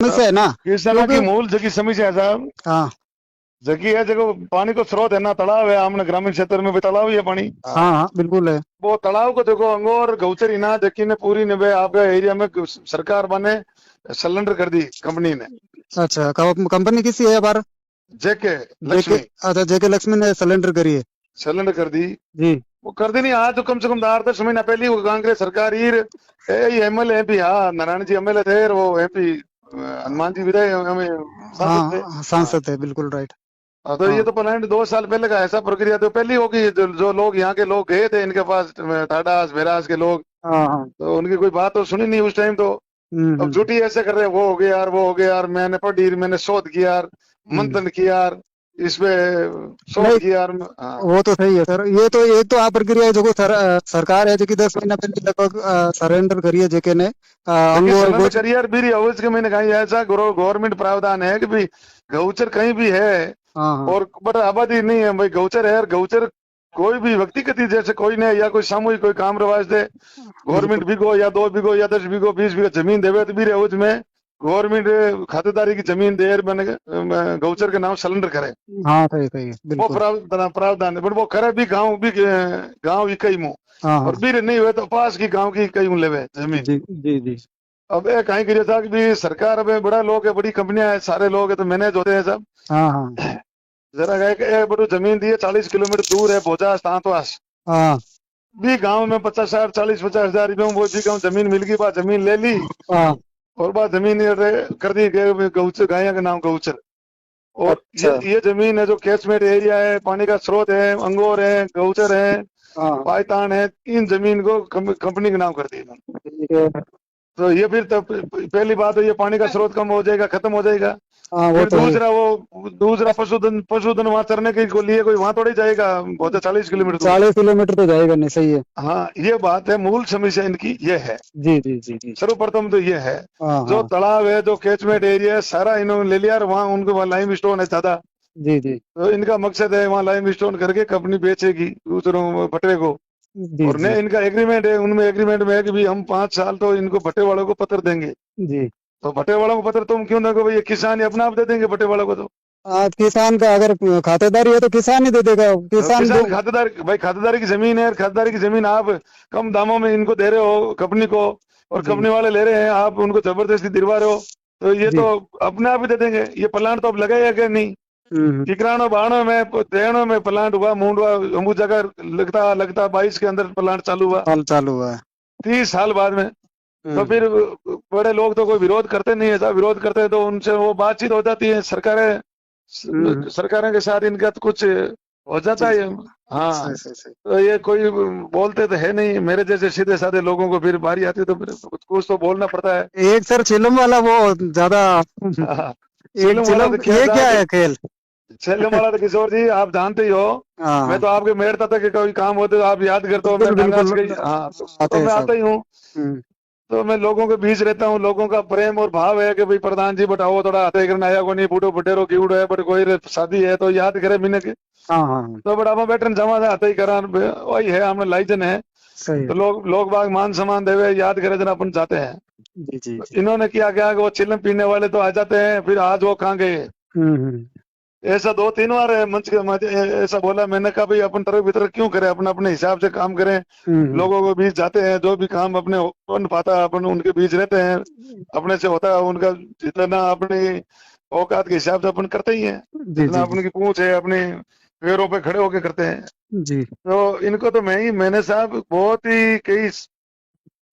समस्या है ना, किसानों की क्योंकि मूल जगह समस्या है साहब, हाँ जगह है जगह पानी को स्रोत है ना, तालाब है, हमने ग्रामीण क्षेत्र में भी तालाब ही है पानी। हाँ हाँ बिल्कुल है। वो तालाब को देखो अंगोर गौचर ना जकी ने पूरी ने बे आपके एरिया में सरकार बने सिलेंडर कर दी कंपनी ने, अच्छा, कंपनी किसी है बार? जेके जेके, लक्ष्मी अच्छा जेके लक्ष्मी ने सिलेंडर करी है। सिलेंडर कर दी। जी वो कर दी नहीं, आज तो कम से कम 8-10 महीना पहले वो कांग्रेस सरकार ही एमएलए एमपी, हाँ नारायण जी एमएलए थे और वो एमपी हनुमान जी विधायक हमें सांसद थे। हाँ हाँ सांसद है, बिल्कुल राइट। हाँ, तो ये हाँ तो प्लांट 2 साल पहले का ऐसा प्रक्रिया तो पहले होगी, जो लोग यहाँ के लोग गए थे इनके पास, टाटास बेरास के लोग, हाँ हाँ। तो उनकी कोई बात तो सुनी नहीं उस टाइम तो। अब हम्म। झूठी ऐसे कर रहे हैं, वो हो गया यार, वो हो गया यार, मैंने पढ़ी, मैंने शोध किया यार, हम्म। मंथन किया यार, इसमें शोध नहीं, किया यार। हाँ वो तो सही है सर। ये तो आप प्रक्रिया है जो सरकार है जो कि 10 महीना पहले लगभग सरेंडर करी है जेके ने देखिए अंगूर सिलेंडर गोच। करियर भी अवैध के मैंने कहा ऐसा गवर्नमेंट प्रावधान है कि भाई गौचर कहीं भी है हाँ हाँ और बट आबादी नहीं है भाई, गौचर है और गौचर कोई भी व्यक्तिगत जैसे कोई नहीं, या कोई सामूहिक कोई काम रवाज दे, बिल्कुल। गवर्नमेंट बीघो या 2 बीघो या 10 बीघो 20 बीघा जमीन देवे तो भी रहे उसमें गवर्नमेंट खातेदारी की जमीन दे मैंने गौचर के नाम सिलेंडर करे, हाँ सही सही है, वो बिल्कुल। प्रावधान है, बट वो करे भी गाँव इकाई मुँह, हाँ और हाँ। भी नहीं हुए तो पास की गाँव की इकाई मुँह लेवे जमीन। जी जी जी। अब ये कहीं करिए था कि भी सरकार अब बड़ा लोग है, बड़ी कंपनियां है, सारे लोग है तो मैनेज होते हैं सब। हाँ हाँ जरा गए कि ये बड़ू जमीन दी है 40 किलोमीटर दूर है भोजा तांतवास, हाँ भी गांव में 50,000 40-50,000 रुपये में वो भी गाँव जमीन मिल गई, बात जमीन ले ली हाँ। और बात जमीन ये कर दी गौचर, गाया का नाम गौचर। और अच्छा। ये जमीन है जो कैचमेंट एरिया है, पानी का स्रोत है, अंगोर है, गौचर है, हाँ पायतान है, इन जमीन को कंपनी के नाम कर दी इन्होंने। ठीक है। तो ये फिर तब पहली बात है ये पानी का स्रोत कम हो जाएगा, खत्म हो जाएगा। हाँ वो फिर तो है। दूसरा पशुधन वहां चरने के लिए कोई वहां थोड़ी जाएगा, बहुत 40 किलोमीटर दूर। 40 किलोमीटर तो जाएगा नहीं, सही है। हाँ ये बात है, मूल समस्या इनकी ये है। जी जी जी जी। सर्वप्रथम तो ये है, हाँ जो हाँ। तालाब है जो कैचमेंट एरिया है सारा इन्होंने ले लिया और वहाँ उनको वहाँ लाइम स्टोन है ज्यादा, जी जी तो इनका मकसद है वहाँ लाइम स्टोन करके कंपनी बेचेगी दूसरों भट्टे को। जी और जी ने इनका एग्रीमेंट है, उनमें एग्रीमेंट में है कि भी हम 5 साल तो इनको भट्टे वालों को पत्र देंगे। जी। तो भट्टे वालों को पत्र तुम क्यों दोगे भाई, ये किसान ही अपना आप दे देंगे भट्टे वालों को। तो आज किसान का अगर खातेदारी है तो किसान ही दे देगा, किसान जो। किसान खातेदार भाई, खातेदारी की जमीन है, खातेदारी की जमीन आप कम दामों में इनको दे रहे हो कंपनी को, और जी कंपनी वाले ले रहे हैं, आप उनको जबरदस्ती दिलवा रहे हो, तो ये जी। तो अपने आप ही दे देंगे। ये प्लांट तो अब लगाया क्या नहीं, हम्म। टिकरानो बाणों में तेरणों में प्लांट हुआ, मुंडवा अमू जगह लगता लगता 22 के अंदर प्लांट चालू हुआ, हाल चालू हुआ है। 30 साल बाद में। तो हम्म फिर बड़े लोग तो कोई विरोध करते नहीं है, सब विरोध करते हैं तो उनसे वो बातचीत हो जाती है, हम्म। सरकारों के साथ इनका तो कुछ हो जाता जी है। जी। हाँ सही सही सही। तो ये कोई बोलते तो है नहीं, मेरे जैसे सीधे साधे लोगों को फिर बारी आती है तो फिर कुछ तो बोलना पड़ता है। एक सर चिलम वाला वो ज्यादा। हाँ, एक चिल्लम वाला तो चिलम, क्या ये क्या साहब, है खेल? चिल्लम वाला तो किशोर जी आप जानते ही हो, हाँ मैं हाँ तो आपके मेड़ता था कि कोई काम होते तो आप याद करते हो, मैं बिल्कुल डांगास बिल्कुल। गई, हाँ आते तो हैं मैं सब। आता ही हूँ। हम्म। तो मैं लोगों के बीच रहता हूँ, लोगों का प्रेम और भाव है कि भाई प्रधान जी बताओ थोड़ा हाथे करना आया को नहीं, बूढ़ो बुटेरो की उड़ो है, बट कोई शादी है तो याद करे मैंने के, हाँ हाँ हाँ। तो बड़ा बैठन जमा था हाथे ही करा, वही है हमने लाइजन है, सही है। तो लोग बाग मान सम्मान देवे याद करे जना अपन चाहते हैं। जी जी तो जी। इन्होंने किया क्या कि वो चिल्लम पीने वाले तो आ जाते हैं, फिर आज वो कहाँ गए, हम्म। ऐसा 2-3 बार है मंच के ऐसा बोला, मैंने कहा भाई अपन तरफ भीतर क्यों करें, अपने अपने हिसाब से काम करें, हम्म। लोगों के बीच जाते हैं, जो भी काम अपने बन पाता है अपन उनके बीच रहते हैं, अपने से होता है उनका जितना अपनी औकात के हिसाब से अपन करते ही हैं, जी जितना जी जी अपनी की पूंछ है अपने पैरों पे खड़े होके करते हैं। जी। तो इनको तो मैंने साहब बहुत ही कई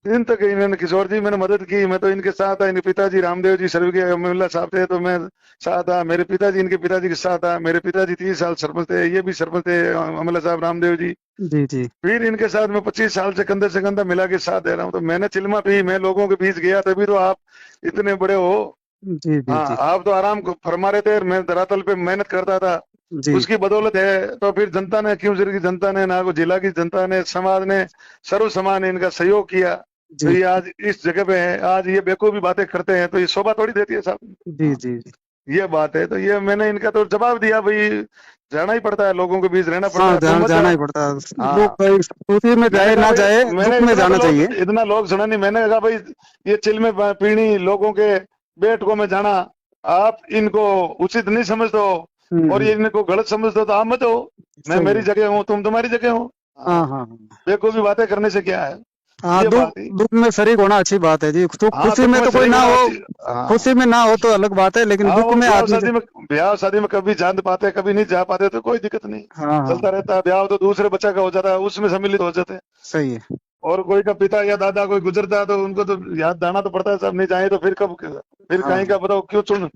दिन तक इन्होंने किशोर जी मैंने मदद की, मैं तो इनके साथ था, इनके पिताजी रामदेव जी सर्वकीय अमीरुल्लाह साहब थे तो मैं साथ था, मेरे पिताजी इनके पिताजी के साथ था, मेरे पिताजी 30 साल सरपंच थे, ये भी सरपंच थे अमला साहब रामदेव जी। जी जी फिर इनके साथ मैं 25 साल से कंधा मिला के साथ दे रहा हूँ, तो मैंने चिल्मा पी, मैं लोगों के बीच गया तभी तो आप इतने बड़े हो। जी जी हाँ जी आप तो आराम को फरमा रहे थे, मैं धरातल पे मेहनत करता था, जी। उसकी बदौलत है। तो फिर जनता ने, क्यों जिले की जनता ने, ना को जिला की जनता ने, समाज ने, सर्व समाज ने इनका सहयोग किया, तो जी ये आज इस जगह पे है। आज ये बेवकूफी बातें करते हैं तो ये शोभा थोड़ी देती है साहब। जी हाँ, जी जी। ये बात है, तो ये मैंने इनका तो जवाब दिया भाई, जाना ही पड़ता है, लोगों के बीच रहना पड़ता हाँ है, तुम मत जाना जाओ। ही पड़ता है। हाँ दुख भाई खुशी में मैंने जाए कहा ना भाई, जाए, मैंने दुख में जाना चाहिए। इतना लोग सुना नहीं, मैंने कहा भाई ये चिल में पीनी लोगों के बैठकों में जाना, आप इनको उचित नहीं समझते हो और ये इनको गलत समझते हो तो आप मत हो। मैं सही मेरी है। जगह हूँ, तुम तुम्हारी जगह हो। हाँ हाँ, हाँ हाँ। बेवकूफी बातें करने से क्या है, हाँ, ये दुख बात है। दुख में शरीक होना अच्छी बात है जी। तो हाँ, खुशी दुख में में तो कोई शरीक ना होना हो, अच्छी। हाँ, खुशी में ना हो तो अलग बात है, लेकिन दुख आओ में आदमी से। ब्याह शादी में कभी जान पाते कभी नहीं जा पाते तो कोई दिक्कत नहीं, हाँ हाँ। चलता रहता है। ब्याह तो दूसरे बच्चा का हो जाता है, उसमें सम्मिलित हो जाते हैं। सही है। और कोई का पिता या दादा कोई गुजरता है तो उनको तो याद जाना तो पड़ता है, सब नहीं जाए तो फिर कब, फिर कहीं हाँ। का बताओ क्यों चुन। मोची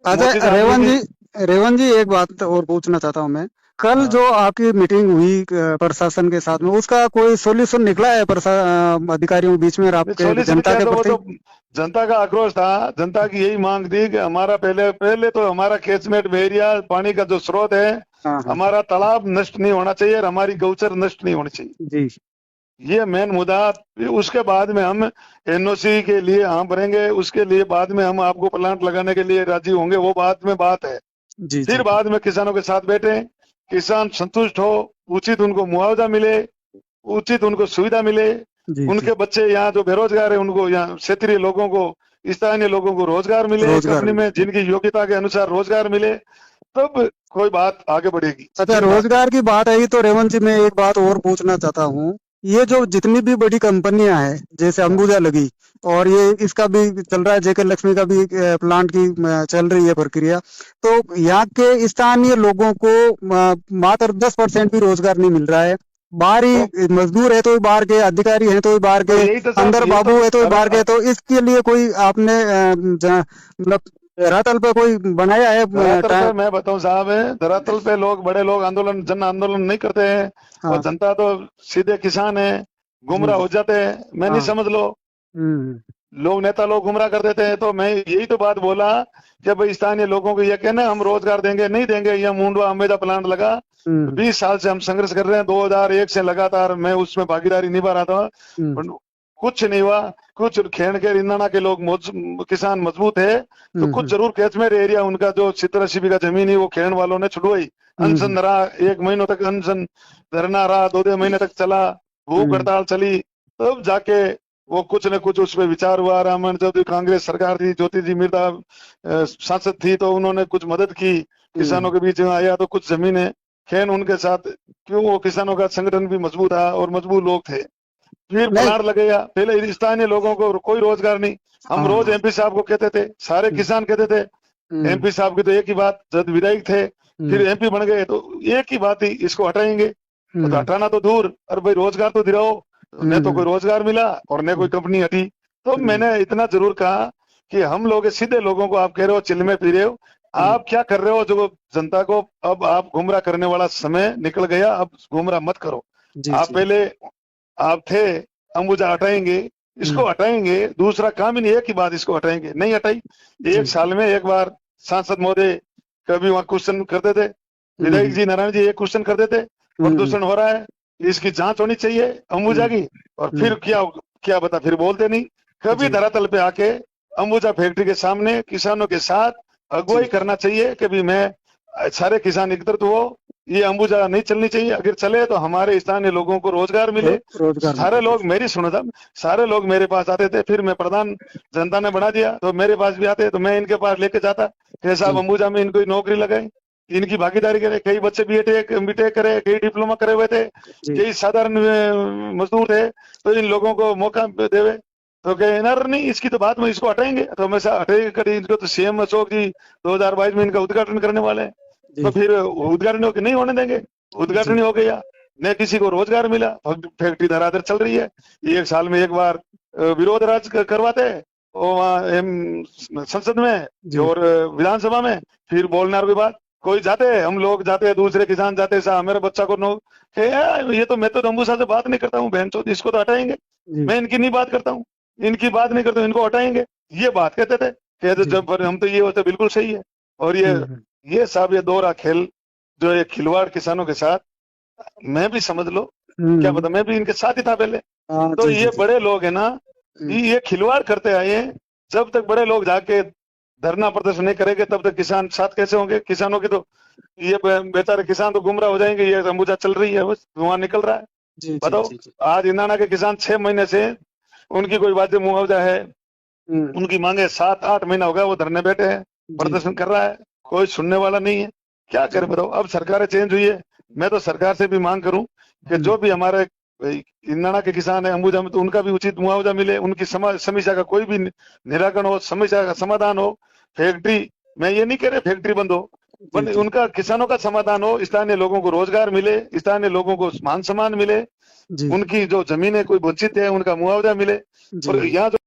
अच्छा आदमी की। रेवंत जी एक बात और पूछना चाहता हूँ मैं। कल हाँ, जो आपकी मीटिंग हुई प्रशासन के साथ में, उसका कोई सॉल्यूशन निकला है अधिकारियों के बीच में और आपके सॉल्यूशन जनता क्या के था, वो प्रति? तो जनता का आक्रोश था। जनता की यही मांग थी कि हमारा पहले पहले तो हमारा कैचमेंट एरिया पानी का जो स्रोत है, हाँ हाँ। हमारा तालाब नष्ट नहीं होना चाहिए और हमारी गौचर नष्ट नहीं होनी चाहिए। जी। ये मेन मुद्दा। उसके बाद में हम एनओसी के लिए हम भरेंगे, उसके लिए बाद में हम आपको प्लांट लगाने के लिए राजी होंगे, वो बाद में बात है। जी फिर जी। बाद में किसानों के साथ बैठे, किसान संतुष्ट हो, उचित उनको मुआवजा मिले, उचित उनको सुविधा मिले, जी जी। उनके बच्चे यहाँ जो बेरोजगार है उनको, यहाँ क्षेत्रीय लोगों को, स्थानीय लोगों को रोजगार मिले, रोजगार कंपनी मिले। में जिनकी योग्यता के अनुसार रोजगार मिले, तब कोई बात आगे बढ़ेगी। अच्छा, ये बात है। रोजगार की बात आई तो रेवंत जी मैं एक बात और पूछना चाहता हूँ। ये जो जितनी भी बड़ी कंपनियां हैं, जैसे हाँ, अंबुजा लगी, और ये इसका भी चल रहा है, जेके लक्ष्मी का भी प्लांट की चल रही है प्रक्रिया। तो यहाँ के स्थानीय लोगों को मात्र 10% भी रोजगार नहीं मिल रहा है। बाहर तो ही मजदूर है तो भी बाहर के, अधिकारी हैं तो भी बाहर के, यही तो साहब, अंदर ये तो बाबू है तो भी बाहर के। तो इसके लिए कोई आपने मतलब धरातल पे कोई बनाया है धरातल पे मैं बताऊं साहब, है धरातल पे लोग, बड़े लोग आंदोलन, जन आंदोलन नहीं करते हैं, और हाँ। जनता तो सीधे किसान है, जी गुमराह जी। हो जाते हैं। मैं नहीं हाँ। समझ लो, हम्म लोग नेता लोग गुमराह कर देते हैं। तो मैं यही तो बात बोला कि भाई स्थानीय लोगों को ये कहना हम रोजगार देंगे, नहीं देंगे। यहाँ मुंडवा अम्बेदा प्लांट लगा, हम्म 20 साल से हम संघर्ष कर रहे हैं, 2001 से लगातार मैं उसमें भागीदारी निभा रहा था, हम्म पर कुछ नहीं हुआ। कुछ खेड़ के रिंदाना के लोग किसान मजबूत है, तो कुछ हम्म जरूर कैचमेंट एरिया उनका जो 70-80 बीघा जमीन है वो खेड़ वालों ने छुड़वाई। हम्म अनशन रहा, 1 महीनों तक अनशन धरना रहा, 2-2 महीने तक चला, भूख हम्म हड़ताल चली, तब जाके वो कुछ न कुछ उस पर विचार हुआ। रामन जब कांग्रेस सरकार थी, ज्योति जी मिर्धा सांसद थी, तो उन्होंने कुछ मदद की, किसानों के बीच में आया, तो कुछ जमीनें खैन उनके साथ, क्यों वो किसानों का संगठन भी मजबूत था और मजबूत लोग थे। फिर नहीं। प्लांट लगेगा, पहले स्थानीय लोगों को कोई रोजगार नहीं। हम हाँ रोज हाँ। एमपी साहब को कहते थे, सारे हम्म किसान कहते थे, हम्म एमपी साहब की तो एक ही बात, जब विधायक थे फिर हम्म एमपी बन गए तो एक ही बात थी, इसको हटाएंगे। तो हम्म हटाना तो दूर, अरे भाई रोजगार तो दिलाओ। न तो कोई हम्म रोजगार मिला और न कोई कंपनी हटी। तो हम्म मैंने इतना जरूर कहा कि हम लोग सीधे लोगों को, आप कह रहे हो चिल्मे पी रहे हो, हम्म, आप क्या कर रहे हो जो जनता को, अब आप गुमराह करने वाला समय निकल गया, अब गुमराह मत करो। जी आप जी। पहले आप थे, अंबुजा हटाएंगे, हम्म इसको हटाएंगे, दूसरा काम ही नहीं, एक ही बात, इसको हटाएंगे, नहीं हटाई। जी। 1 साल में एक बार सांसद महोदय कभी वहां क्वेश्चन करते थे, विधायक हम्म जी नारायण जी एक क्वेश्चन करते थे, हम्म प्रदूषण हो रहा है, इसकी जांच होनी चाहिए अंबुजा हम्म की। और फिर हम्म, क्या, क्या बता, फिर बोलते नहीं। कभी जी धरातल पे आके अंबुजा फैक्ट्री के सामने किसानों के साथ अगुवाई जी। करना चाहिए कि भी मैं, सारे किसान एकत्रित हो, ये अंबुजा नहीं चलनी चाहिए, अगर चले तो हमारे स्थानीय लोगों को रोजगार मिले। रोजगार सारे मिले। लोग मेरी सुनो साहब, सारे लोग मेरे पास आते थे, फिर मैं प्रधान, जनता ने बढ़ा दिया तो मेरे पास भी आते, तो मैं इनके पास लेके जाता कि साहब जी अंबुजा में इनको नौकरी लगाए, इनकी भागीदारी करे। कई बच्चे बीटेक बीटेक करे, कई डिप्लोमा करे हुए थे, जी। कई साधारण मजदूर थे, तो इन लोगों को मौका देवे। तो कहे ना नहीं, इसकी तो बात में इसको हटाएंगे, तो हमेशा हटेगा कभी, इनको तो सीएम अशोक जी 2022 में इनका उद्घाटन करने वाले हैं। तो जी फिर उद्घाटन नहीं होने देंगे, जी। उद्घाटन हो गया, न किसी को रोजगार मिला, फैक्ट्री धराधर चल रही है। 1 साल में एक बार विरोध राज करवाते हैं वो वहाँ संसद में जी और विधानसभा में, फिर बोलना की बात। कोई जाते हैं, हम लोग जाते हैं, दूसरे किसान जाते हैं, साहब मेरे बच्चा को नो, ये तो मैं तो अंबुजा से बात नहीं करता हूँ, बहन चोद इसको तो हटाएंगे, जी मैं इनकी नहीं बात करता हूँ, इनकी बात नहीं करता हूँ, इनको हटाएंगे, ये बात कहते थे। कहते जी। जब हम तो ये होते बिल्कुल सही है। और हम्म ये साहब ये दोहरा खेल, जो ये खिलवाड़ किसानों के साथ, मैं भी समझ लो, क्या हम्म। पता मैं भी इनके साथ ही था पहले। हाँ तो जी जी ये जी। बड़े लोग है ना, हम्म ये खिलवाड़ करते आए हैं। जब तक बड़े लोग जाके धरना प्रदर्शन नहीं करेंगे तब तक किसान साथ कैसे होंगे। किसानों की तो ये बेचारे किसान तो गुमराह हो जाएंगे। ये अंबुजा चल रही है, बस धुआं निकल रहा है। जी जी बताओ, जी जी। आज इंदाना के किसान 6 महीने से उनकी कोई वाजिब मुआवजा है, उनकी मांगे 7-8 महीना हो गया वो धरने बैठे हैं, प्रदर्शन कर रहा है, कोई सुनने वाला नहीं है। क्या करे बताओ। अब सरकारें चेंज हुई है, मैं तो सरकार से भी मांग करूं कि जो भी हमारे इंदाना के किसान है अंबुजा में, तो उनका भी उचित मुआवजा मिले, उनकी समस्या का कोई भी निराकरण हो, समस्या का समाधान हो। फैक्ट्री, मैं ये नहीं कह रहे फैक्ट्री बंद हो, पर उनका किसानों का समाधान हो, स्थानीय लोगों को रोजगार मिले, स्थानीय लोगों को मान सम्मान मिले, जी उनकी जो जमीनें कोई वंचित है उनका मुआवजा मिले। जी और यहाँ